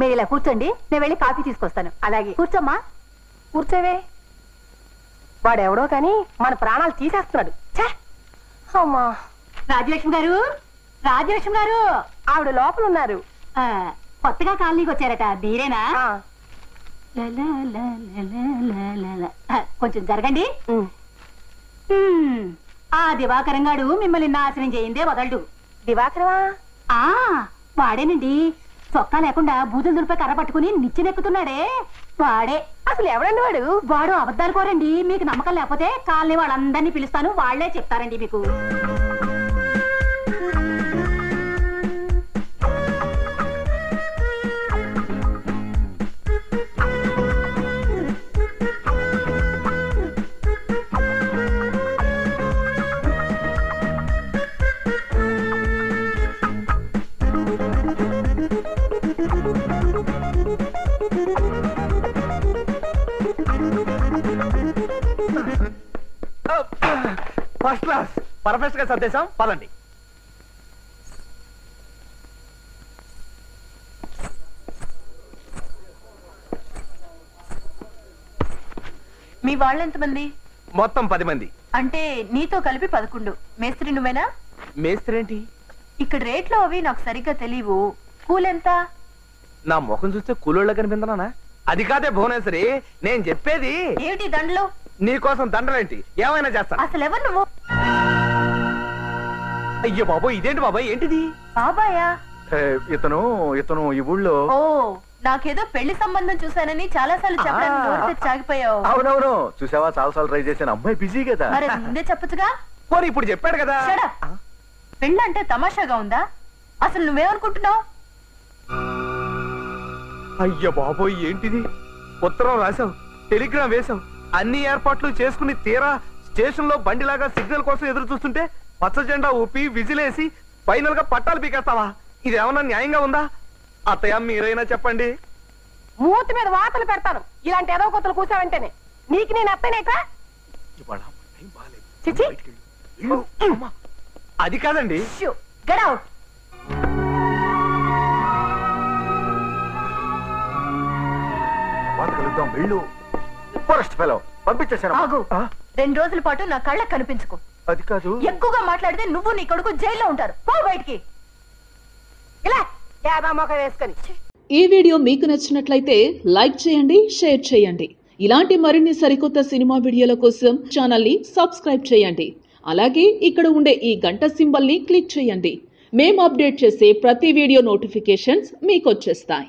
మీరు ఇలా కూర్చోండి, నేను వెళ్ళి కాఫీ తీసుకొస్తాను. అలాగే కూర్చోమ్మా. కూర్చోవే. వాడెవడో కానీ మన ప్రాణాలు తీసేస్తున్నాడు. అమ్మా. రాజలక్ష్మి గారు, రాజలక్ష్మి గారు, ఆవిడ లోపల ఉన్నారు. కొత్తగా కాలనీకి వచ్చారట, మీరేనా? కొంచెం జరగండి. ఆ దివాకరం గాడు మిమ్మల్ని నాశనం చేయిందే వదలడు. దివాకరమా? వాడేనండి. చొక్కా లేకుండా బూజులు దులిపే కర్ర పట్టుకుని నిచ్చెనెక్కుతున్నాడే వాడే. అసలు ఎవడండి వాడు? వాడు అబద్ధాలు కోరండి. మీకు నమ్మకం లేకపోతే కాలనీ వాళ్ళందరినీ పిలుస్తాను, వాళ్లే చెప్తారండి మీకు. ఫస్ట్ క్లాస్, పర్ఫెక్ట్ గా సర్దేశాం. పదండి. మీ వాళ్ళెంతమంది? మొత్తం 10 మంది. అంటే నీతో కలిపి 11. మేస్త్రి నువ్వేనా? మేస్త్రి ఏంటి? ఇక్కడ రేట్లు అవి నాకు సరిగ్గా తెలియవు. కూలెంత? నా ముఖం చూస్తే కూలోళ్ళ కనిపిందనా? అది కాదే భువనేశ్వరి, నేను చెప్పేది. ఏమిటి దండలు? నీకోసం దండలేంటి, ఏమైనా చేస్తాను. అసలు ఎవరు నువ్వు? అయ్యో బాబోయ్, ఇదేంటి బాబాయ్? ఏంటిది? బాబాయా? ఇతను ఈ ఊళ్ళో. ఓ, నాకేదో పెళ్లి సంబంధం చూసానని చాలా సార్లు చెప్పడానికి సాగిపోయావు. అవునవును, చూసావా, చాలా సార్లు ట్రై చేశాను. అమ్మాయి బిజీ కదా. మరి ముందే చెప్పచ్చుగా. పోనీ ఇప్పుడు చెప్పాడు కదా. పెళ్ళి అంటే తమాషాగా ఉందా? అసలు నువ్వేమనుకుంటున్నావు? అయ్యో బాబోయ్, ఏంటిది? ఉత్తరం రాసావు, టెలిగ్రామ్ వేసావు, అన్ని ఏర్పాట్లు చేసుకుని తీరా స్టేషన్ లో బండిలాగా సిగ్నల్ కోసం ఎదురు చూస్తుంటే పచ్చ జెండా ఊపి విజిలేసి ఫైనల్ గా పట్టాలు పీకేస్తావా? ఇదేమన్నా న్యాయంగా ఉందా? అత్తయ్య, మీరైనా చెప్పండి. మూతి మీద వాతలు పెడతాను ఇలాంటి ఏదో కొత్తలు కూర్చావంటేనే. నీకు నేను అత్తనేక? అది కాదండి. Get out. కలుద్దాం, వెళ్ళు. Forest fellow పంపించేశాను. 2 రోజుల పాటు నా కళ్ళకు కనిపించుకో. అది కాదు, ఎక్కువగా మాట్లాడితే నువ్వు నీ కొడుకు జైల్లో ఉంటారు. పో బయటికి. ఇలా యాదామోక వేసుకొని. ఈ వీడియో మీకు నచ్చినట్లయితే లైక్ చేయండి, షేర్ చేయండి. ఇలాంటి మరిన్ని సరికొత్త సినిమా వీడియోల కోసం ఛానల్ ని సబ్స్క్రైబ్ చేయండి. అలాగే ఇక్కడ ఉండే ఈ గంట సింబల్ ని క్లిక్ చేయండి. మేము అప్డేట్ చేసే ప్రతి వీడియో నోటిఫికేషన్స్ మీకు వచ్చేస్తాయి.